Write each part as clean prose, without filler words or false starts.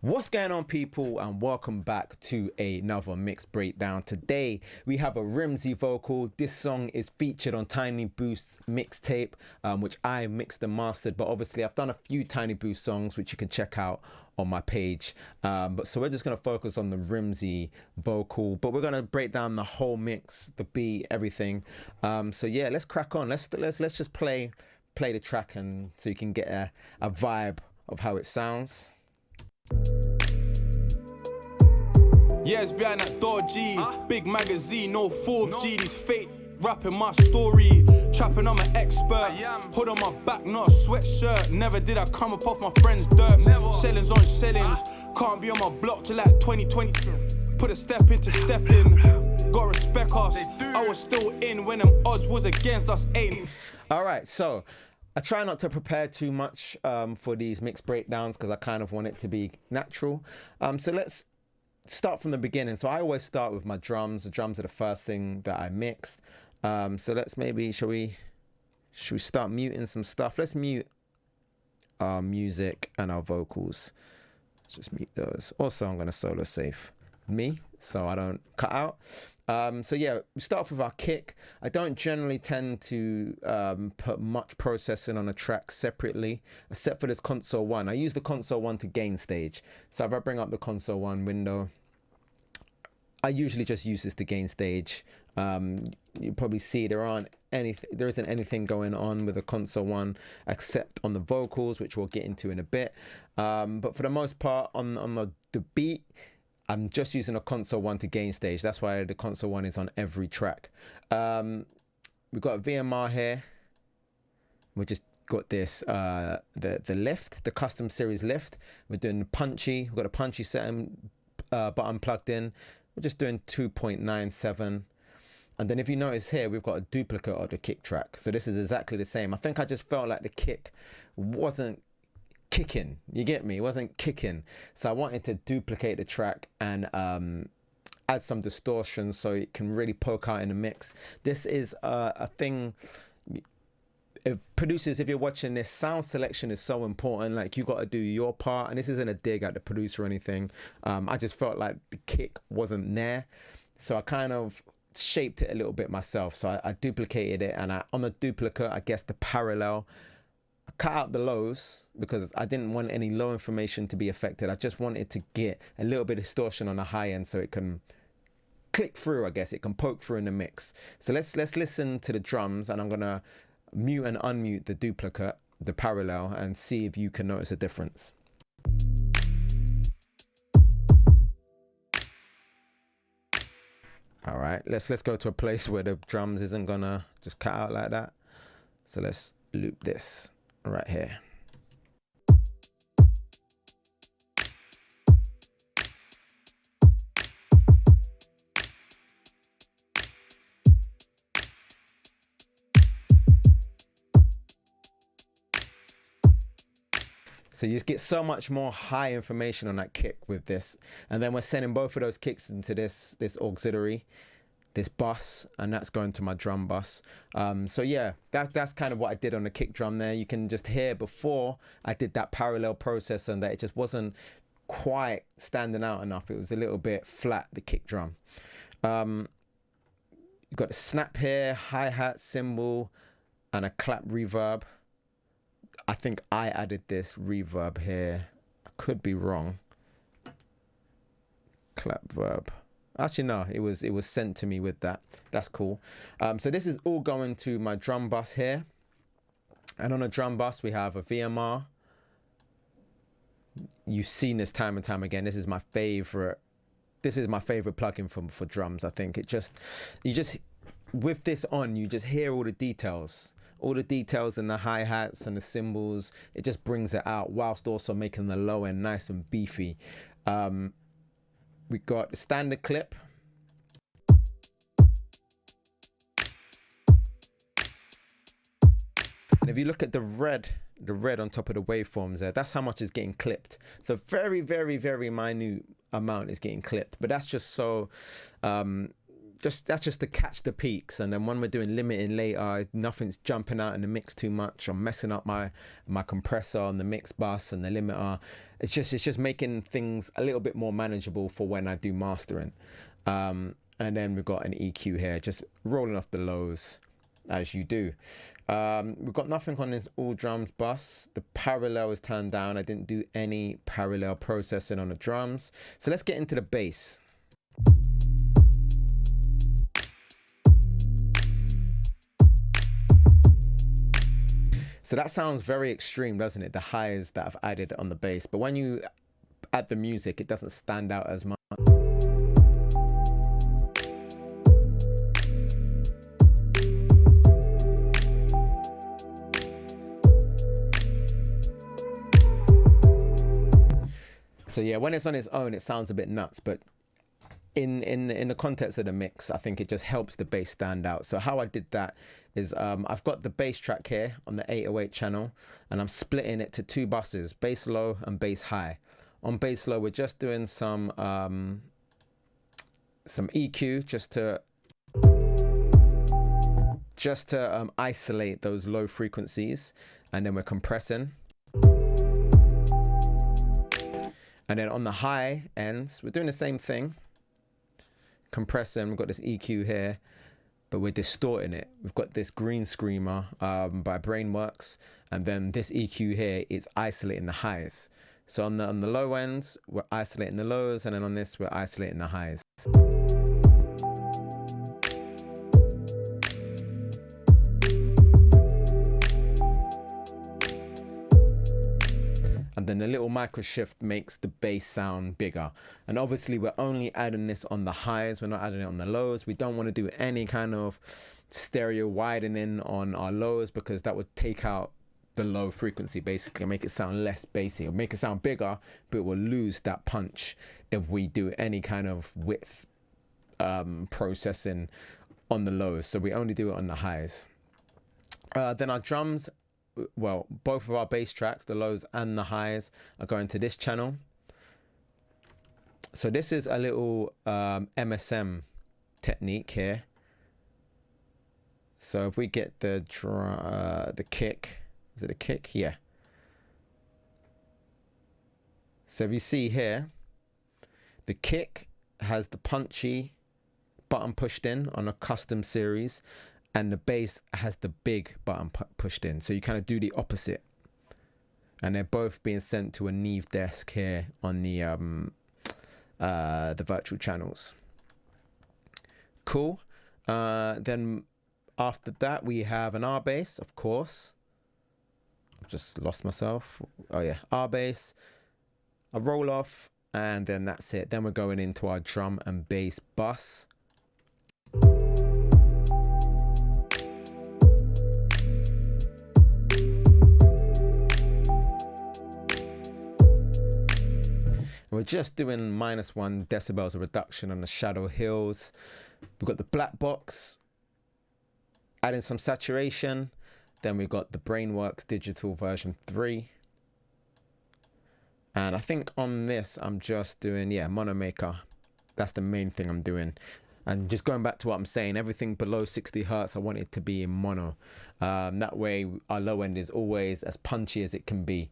What's going on, people, and welcome back to another mix breakdown. Today we have a Rimzee vocal. This song is featured on Tiny Boost's mixtape, which I mixed and mastered, but obviously I've done a few Tiny Boost songs which you can check out on my page, so we're just going to focus on the Rimzee vocal, but we're going to break down the whole mix, the beat, everything. So yeah, let's crack on. Let's just play the track, and so you can get a vibe of how it sounds. Yeah, it's behind that door, G. Big magazine, no 4G. These fake rapping my story. Trapping, I'm an expert. Hood on my back, not a sweatshirt. Never did I come up off my friend's dirt. Sellings on sellings. Can't be on my block till like 2020. Put a step into stepping. Gotta respect us. I was still in when them odds was against us. Ain't. All right, so I try not to prepare too much for these mix breakdowns because I kind of want it to be natural. So let's start from the beginning. So I always start with my drums. The drums are the first thing that I mixed. So let's should we start muting some stuff? Let's mute our music and our vocals. Let's just mute those. Also, I'm going to solo save me so I don't cut out. So yeah, we start off with our kick. I don't generally tend to put much processing on a track separately, except for this console one. I use the console one to gain stage. So if I bring up the console one window, I usually just use this to gain stage. You probably see there isn't anything going on with the console one except on the vocals, which we'll get into in a bit. But for the most part, on the beat, I'm just using a console one to gain stage. That's why the console one is on every track. We've got a VMR here. We just got this the lift, the custom series lift. We're doing punchy. We've got a punchy setting button plugged in. We're just doing 2.97. And then if you notice here, we've got a duplicate of the kick track. So this is exactly the same. I think I just felt like the kick wasn't kicking. You get me? It wasn't kicking. So I wanted to duplicate the track and add some distortion so it can really poke out in the mix. This is a thing. Producers, if you're watching this, sound selection is so important. Like, you got to do your part, and this isn't a dig at the producer or anything. I just felt like the kick wasn't there, so I kind of shaped it a little bit myself. So I duplicated it, and on the duplicate, I guess the parallel, I cut out the lows because I didn't want any low information to be affected. I just wanted to get a little bit of distortion on the high end so it can click through. I guess it can poke through in the mix. So let's listen to the drums, and I'm gonna mute and unmute the duplicate, the parallel, and see if you can notice a difference. All right, let's go to a place where the drums isn't gonna just cut out like that. So let's loop this right here. So you just get so much more high information on that kick with this. And then we're sending both of those kicks into this auxiliary, this bus, and that's going to my drum bus. So yeah, that's kind of what I did on the kick drum there. You can just hear before I did that parallel process and that it just wasn't quite standing out enough. It was a little bit flat, the kick drum. You've got the snap here, hi-hat, cymbal, and a clap reverb. I think I added this reverb here. I could be wrong. Clap verb. Actually, no, it was sent to me with that. That's cool. So this is all going to my drum bus here. And on a drum bus, we have a VMR. You've seen this time and time again. This is my favorite plugin for drums. I think with this on, you just hear all the details. All the details in the hi-hats and the cymbals, it just brings it out whilst also making the low end nice and beefy. We got the standard clip. And if you look at the red on top of the waveforms there, that's how much is getting clipped. So very, very, very minute amount is getting clipped, but that's just so that's just to catch the peaks. And then when we're doing limiting later, nothing's jumping out in the mix too much. I'm messing up my compressor on the mix bus and the limiter. It's just making things a little bit more manageable for when I do mastering. And then we've got an EQ here, just rolling off the lows as you do. We've got nothing on this all drums bus. The parallel is turned down. I didn't do any parallel processing on the drums. So let's get into the bass. So that sounds very extreme, doesn't it? The highs that I've added on the bass. But when you add the music, it doesn't stand out as much. So yeah, when it's on its own, it sounds a bit nuts. But in the context of the mix, I think it just helps the bass stand out. So how I did that is I've got the bass track here on the 808 channel, and I'm splitting it to 2 buses, bass low and bass high. On bass low, we're just doing some EQ just to isolate those low frequencies, and then we're compressing. And then on the high ends, we're doing the same thing. Compressing, we've got this EQ here, but we're distorting it. We've got this green screamer by Brainworks, and then this EQ here is isolating the highs. So on the low ends, we're isolating the lows, and then on this, we're isolating the highs. And then the little micro shift makes the bass sound bigger. And obviously we're only adding this on the highs, we're not adding it on the lows. We don't want to do any kind of stereo widening on our lows, because that would take out the low frequency, basically make it sound less bassy, or make it sound bigger, but it will lose that punch if we do any kind of width processing on the lows. So we only do it on the highs. Then our drums, well, both of our bass tracks, the lows and the highs, are going to this channel. So this is a little MSM technique here. So if we get the kick, is it a kick? Yeah. So if you see here, the kick has the punchy button pushed in on a custom series, and the bass has the big button pushed in. So you kind of do the opposite. And they're both being sent to a Neve desk here on the virtual channels. Cool. Then after that, we have an R bass, of course. I've just lost myself. Oh yeah, R bass, a roll off, and then that's it. Then we're going into our drum and bass bus. We're just doing -1 decibels of reduction on the shadow hills. We've got the black box, adding some saturation. Then we've got the Brainworks digital version 3. And I think on this, I'm just doing, yeah, mono maker. That's the main thing I'm doing. And just going back to what I'm saying, everything below 60 hertz, I want it to be in mono. That way our low end is always as punchy as it can be.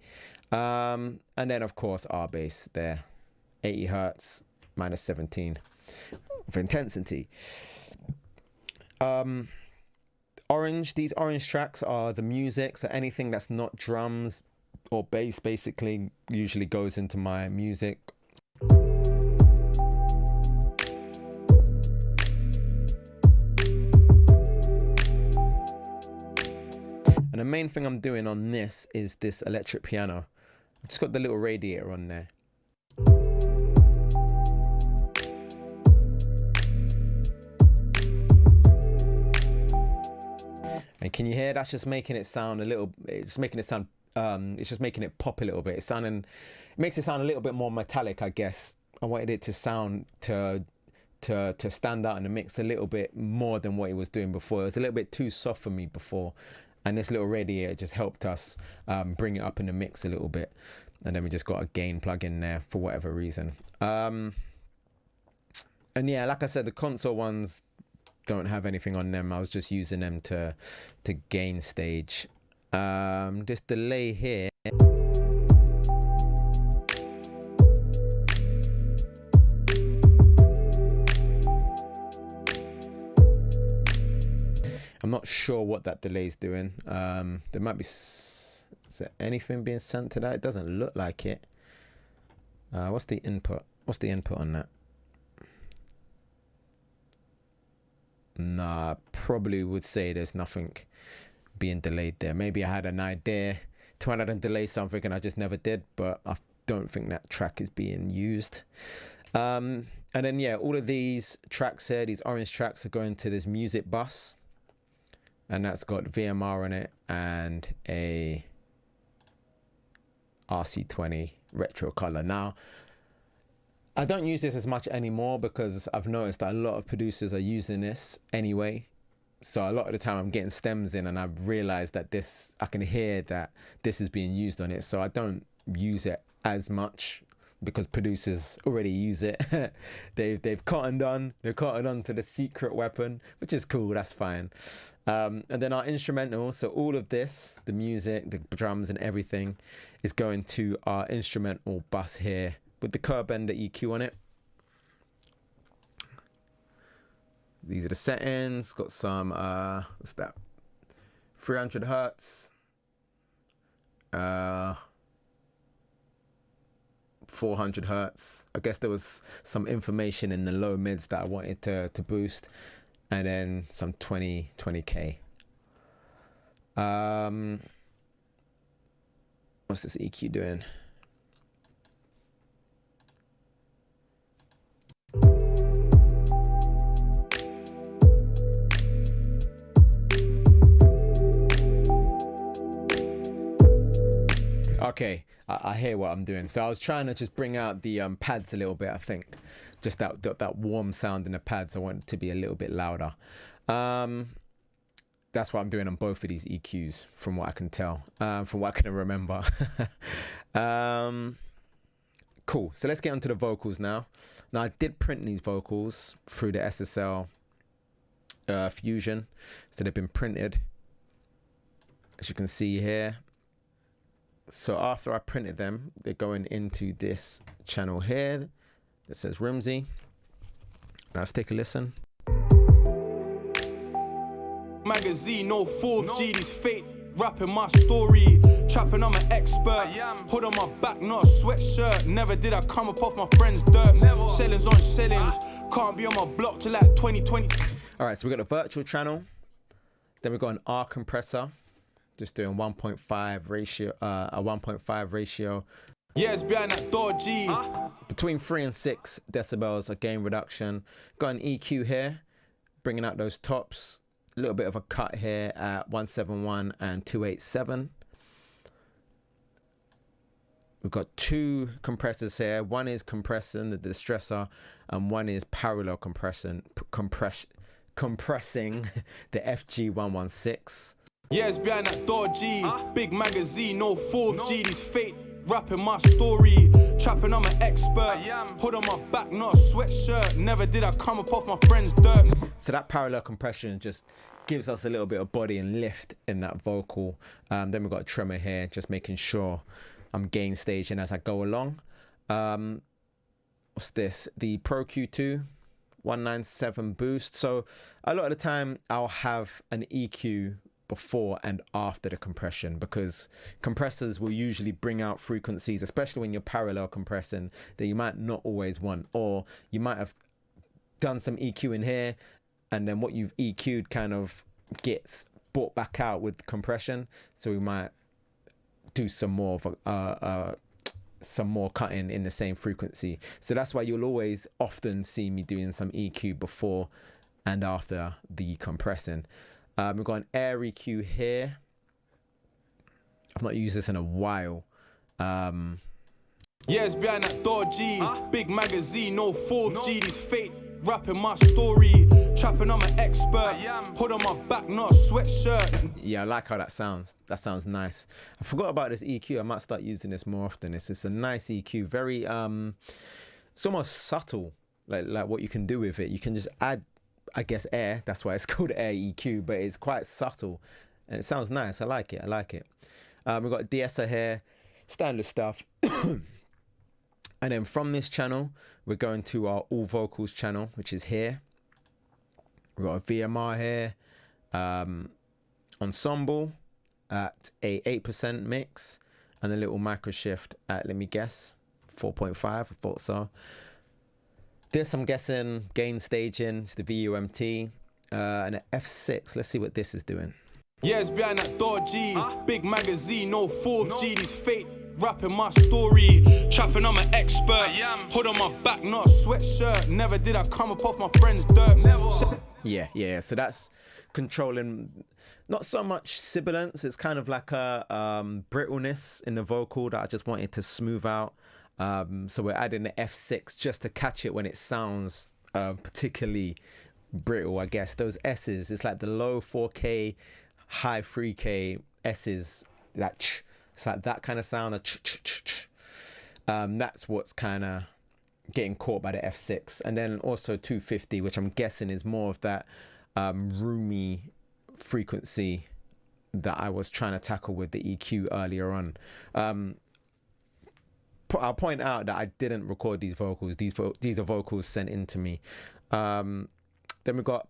And then of course our bass there, 80 hertz, -17 for intensity. Orange, these orange tracks are the music, so anything that's not drums or bass basically usually goes into my music. And the main thing I'm doing on this is this electric piano. I've just got the little radiator on there. And can you hear? That's just making it sound a little. It's just making it sound. It's just making it pop a little bit. It makes it sound a little bit more metallic, I guess. I wanted it to sound to stand out in the mix a little bit more than what it was doing before. It was a little bit too soft for me before, and this little radiator just helped us bring it up in the mix a little bit. And then we just got a gain plug in there for whatever reason. And yeah, like I said, the console ones don't have anything on them. I was just using them to gain stage. This delay here. I'm not sure what that delay is doing. There might be, is there anything being sent to that? It doesn't look like it. What's the input? What's the input on that? Nah, probably would say there's nothing being delayed there. Maybe I had an idea to add and delay something and I just never did, but I don't think that track is being used. And then yeah, all of these tracks here, these orange tracks, are going to this music bus. And that's got VMR on it and a RC20 retro color. Now, I don't use this as much anymore because I've noticed that a lot of producers are using this anyway. So a lot of the time I'm getting stems in and I've realized that this, I can hear that this is being used on it. So I don't use it as much because producers already use it. they've cottoned on to the secret weapon, which is cool, that's fine. And then our instrumental, so all of this, the music, the drums and everything is going to our instrumental bus here with the curb bender EQ on it. These are the settings, got some, what's that? 300 Hertz. 400 Hertz. I guess there was some information in the low mids that I wanted to boost. And then some 20k. What's this EQ doing? Okay, I hear what I'm doing. So I was trying to just bring out the pads a little bit, I think. Just that warm sound in the pads. I want it to be a little bit louder. That's what I'm doing on both of these EQs, from what I can tell, from what I can remember. Cool. So let's get onto the vocals now. Now I did print these vocals through the SSL Fusion, so they've been printed, as you can see here. So after I printed them, they're going into this channel here that says Rimzee. Now let's take a listen. Magazine, no 4G, these fake rapping my story. Trapping, I'm an expert. Hood on my back, not a sweatshirt. Never did I come up off my friend's dirt. Sellings on sellings. Can't be on my block till like 2020. All right, so we got a virtual channel. Then we've got an R compressor. Just doing 1.5 ratio, a 1.5 ratio. Yeah, it's behind that door, G. Between 3 and 6 decibels of gain reduction. Got an EQ here, bringing out those tops. A little bit of a cut here at 171 and 287. We've got 2 compressors here. One is compressing the distressor, and one is parallel compressing the FG116. Yeah, it's behind that door, G. Big magazine, no 4G, these fake rapping my story. Trapping, I'm an expert. Hood on my back, not a sweatshirt. Never did I come up off my friend's dirt. So that parallel compression just gives us a little bit of body and lift in that vocal. Then we've got a tremor here, just making sure I'm gain staging as I go along. What's this? The Pro Q2 197 boost. So a lot of the time I'll have an EQ before and after the compression, because compressors will usually bring out frequencies, especially when you're parallel compressing, that you might not always want, or you might have done some EQ in here and then what you've EQ'd kind of gets brought back out with compression. So we might do some more of some more cutting in the same frequency. So that's why you'll always often see me doing some EQ before and after the compressing. We've got an air EQ here. I've not used this in a while. Yeah, it's behind that door, G. Big magazine, no 4G, these fake rapping my story. Trapping, I'm an expert. Hood on my back, not a sweatshirt. Yeah, I like how that sounds. That sounds nice. I forgot about this EQ. I might start using this more often. It's a nice EQ. Very, it's almost subtle, like what you can do with it. You can just add I guess air. That's why it's called air EQ, but it's quite subtle and it sounds nice. I like it. We've got de-esser here, standard stuff. And then from this channel, we're going to our all vocals channel, which is here. We've got a VMR here, ensemble at a 8% mix, and a little micro shift at, let me guess, 4.5. I thought so. This, I'm guessing, gain staging. It's the VUMT, and an F6. Let's see what this is doing. Yeah, it's behind that door, G. Big magazine, no fourth G. These fake rapping my story. Trapping, I'm an expert. Hood on my back, not a sweatshirt. Never did I come up off my friend's dirt. Yeah. So that's controlling, not so much sibilance. It's kind of like a brittleness in the vocal that I just wanted to smooth out. So we're adding the F6 just to catch it when it sounds particularly brittle, I guess. Those S's, it's like the low 4K, high 3K S's. It's like that kind of sound. That's what's kind of getting caught by the F6. And then also 250, which I'm guessing is more of that roomy frequency that I was trying to tackle with the EQ earlier on. I'll point out that I didn't record these vocals. These are vocals sent in to me. Then we've got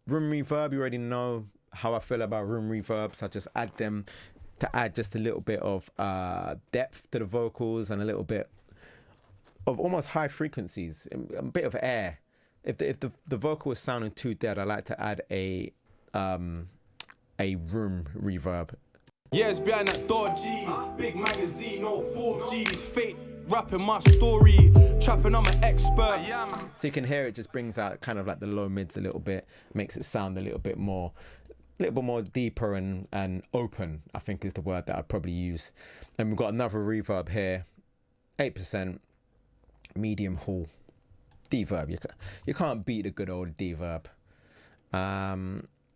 room reverb. You already know how I feel about room reverbs. I just add them to add just a little bit of depth to the vocals and a little bit of almost high frequencies, a bit of air. If the vocal is sounding too dead, I like to add a room reverb. Yeah, it's behind that door, G. Big magazine, no fourth G. These fake rapping my story. Trapping, I'm an expert. So you can hear it just brings out kind of like the low mids a little bit, makes it sound a little bit more deeper and open, I think is the word that I'd probably use. And we've got another reverb here, 8%, medium hall, deverb. You can't beat a good old deverb.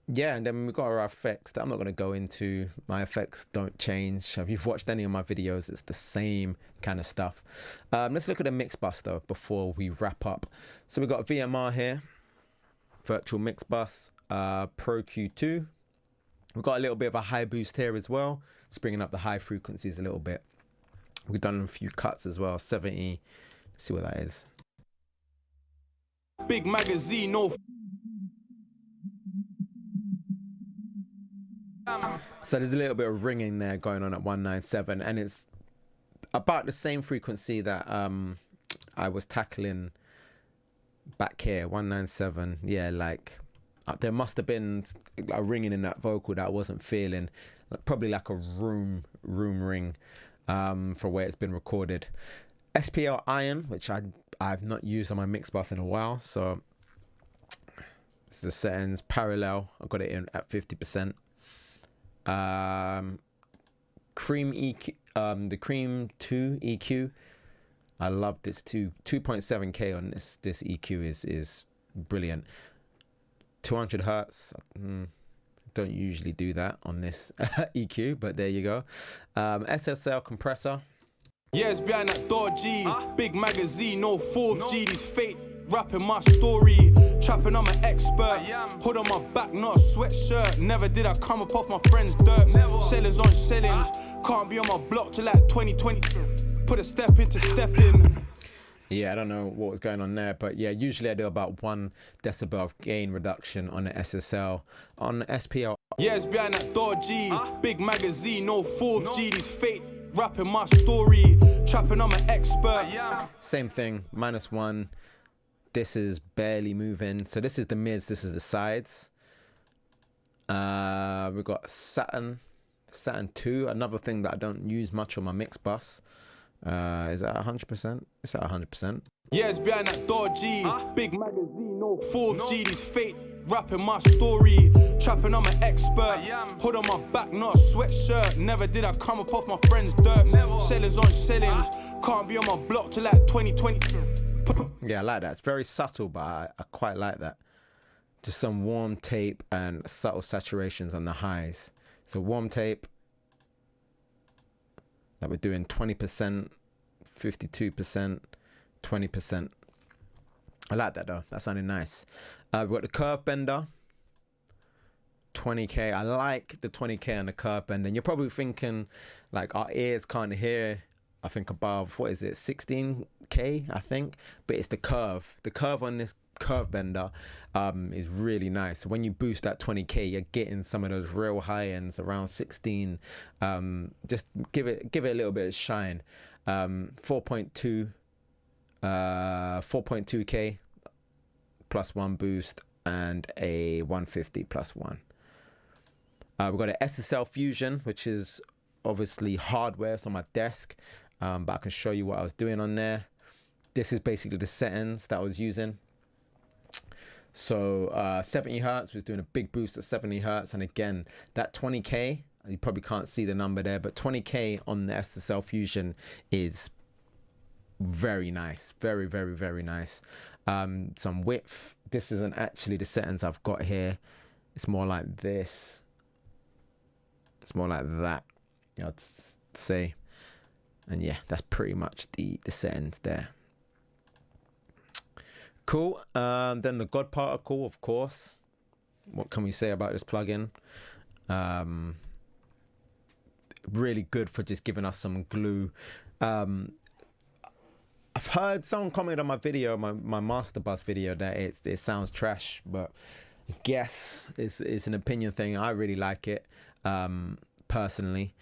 Yeah, and then we've got our effects that I'm not going to go into. My effects don't change. If you've watched any of my videos, it's the same kind of stuff. Let's look at the mix bus though before we wrap up. So we've got a VMR here, virtual mix bus, Pro Q2. We've got a little bit of a high boost here as well. It's bringing up the high frequencies a little bit. We've done a few cuts as well, 70. Let's see what that is. Big magazine, no. So there's a little bit of ringing there going on at 197, and it's about the same frequency that I was tackling back here, 197. Yeah, like there must have been a ringing in that vocal that I wasn't feeling, probably like a room ring for where it's been recorded. SPL Iron, which I've not used on my mix bus in a while, so it's the settings parallel. I've got it in at 50%. Cream EQ, the Cream 2 EQ. I love this too. 2.7K on this EQ is brilliant. 200 hertz. Don't usually do that on this EQ, but there you go. SSL compressor. Yeah, it's behind that door, G. Big magazine, no fourth G. These fake rapping my story. Trapping, I'm an expert. Hood on my back, not a sweatshirt. Never did I come up off my friend's dirt. Sellers on sellings. Can't be on my block till like 2020. Put a step into stepping. Yeah, I don't know what was going on there, but yeah, usually I do about 1 decibel of gain reduction on the SSL. On the SPL. Yeah, it's behind that door, G. Big magazine, no fourth G. These fake rapping my story. Trapping, I'm an expert. Same thing, -1. This is barely moving. So this is the mids, this is the sides. We've got Saturn 2, another thing that I don't use much on my mix bus. Is that 100%? It's at 100%. Yeah, it's behind that door, G. Big magazine, no fourth G. These fake rapping my story. Trapping, I'm an expert. Hood on my back, not a sweatshirt. Never did I come up off my friend's dirt. Sellers on sellings. Can't be on my block till like 2020. Yeah, I like that. It's very subtle, but I quite like that. Just some warm tape and subtle saturations on the highs. So warm tape that we're doing 20%, 52%, 20%. I like that though. That sounded nice. We've got the curve bender. 20k. I like the 20k on the curve bender. And you're probably thinking like our ears can't hear, I think above, what is it, 16k, I think. But it's the curve. The curve on this curve bender is really nice. So when you boost that 20k, you're getting some of those real high ends around 16. Just give it a little bit of shine. 4.2k plus 1 boost and a 150 plus 1. We've got an SSL Fusion, which is obviously hardware. It's on my desk, but I can show you what I was doing on there. This is basically the settings that I was using. So 70 hertz was doing a big boost at 70 hertz, and again that 20k, you probably can't see the number there, but 20k on the SSL Fusion is very nice, very nice. Some width. This isn't actually the settings I've got here. It's more like this. It's more like that, I'd say. And yeah, that's pretty much the settings there. Cool. Then the God particle, of course. What can we say about this plugin? Really good for just giving us some glue. I've heard someone comment on my video, my master bus video, that it sounds trash, but I guess it's an opinion thing. I really like it, personally.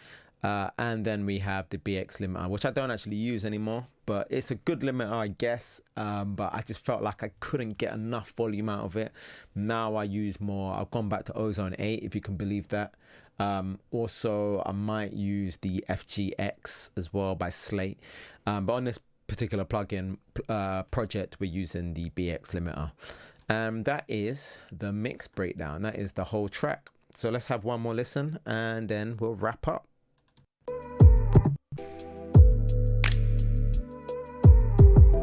And then we have the BX limiter, which I don't actually use anymore, but it's a good limiter, I guess. But I just felt like I couldn't get enough volume out of it. Now I use more. I've gone back to Ozone 8, if you can believe that. Also, I might use the FGX as well by Slate. But on this particular plugin project, we're using the BX limiter. That is the mix breakdown. That is the whole track. So let's have one more listen and then we'll wrap up.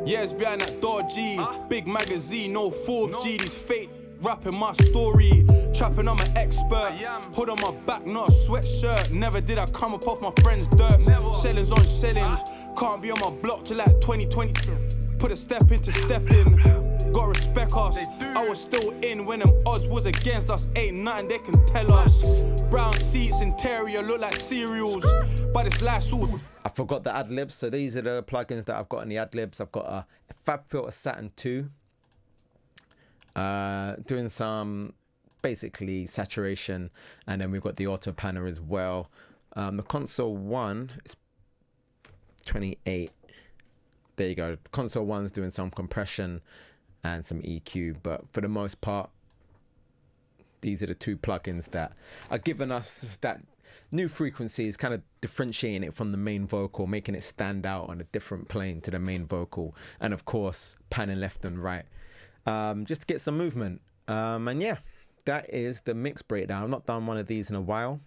Yeah, it's behind that door G. Big magazine, no 4th G. These fake rapping my story. Trapping, I'm an expert. Hood on my back, not a sweatshirt. Never did I come up off my friend's dirt. Shellings on shellings. Can't be on my block till like 2020. Put a step into stepping. Gotta respect us. I was still in when them odds was against us. Ain't nothing they can tell us. Brown seats, interior look like cereals. But it's last all. I forgot the Ad-libs. So these are the plugins that I've got in the Ad-libs. I've got a FabFilter Saturn 2. Doing some basically saturation. And then we've got the auto panner as well. The console 1 is 28. There you go. Console 1's doing some compression and some EQ, but for the most part, these are the two plugins that are giving us that new frequencies, kind of differentiating it from the main vocal, making it stand out on a different plane to the main vocal, and of course panning left and right, just to get some movement. And yeah, that is the mix breakdown. I've not done one of these in a while.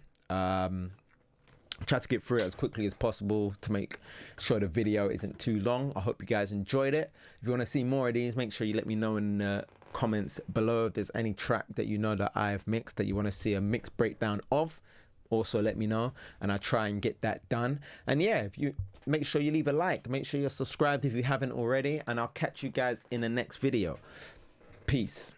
Try to get through it as quickly as possible to make sure the video isn't too long. I hope you guys enjoyed it. If you want to see more of these, make sure you let me know in the comments below if there's any track that you know that I've mixed that you want to see a mix breakdown of. Also let me know and I'll try and get that done. And yeah, if you make sure you leave a like, make sure you're subscribed if you haven't already, and I'll catch you guys in the next video. Peace.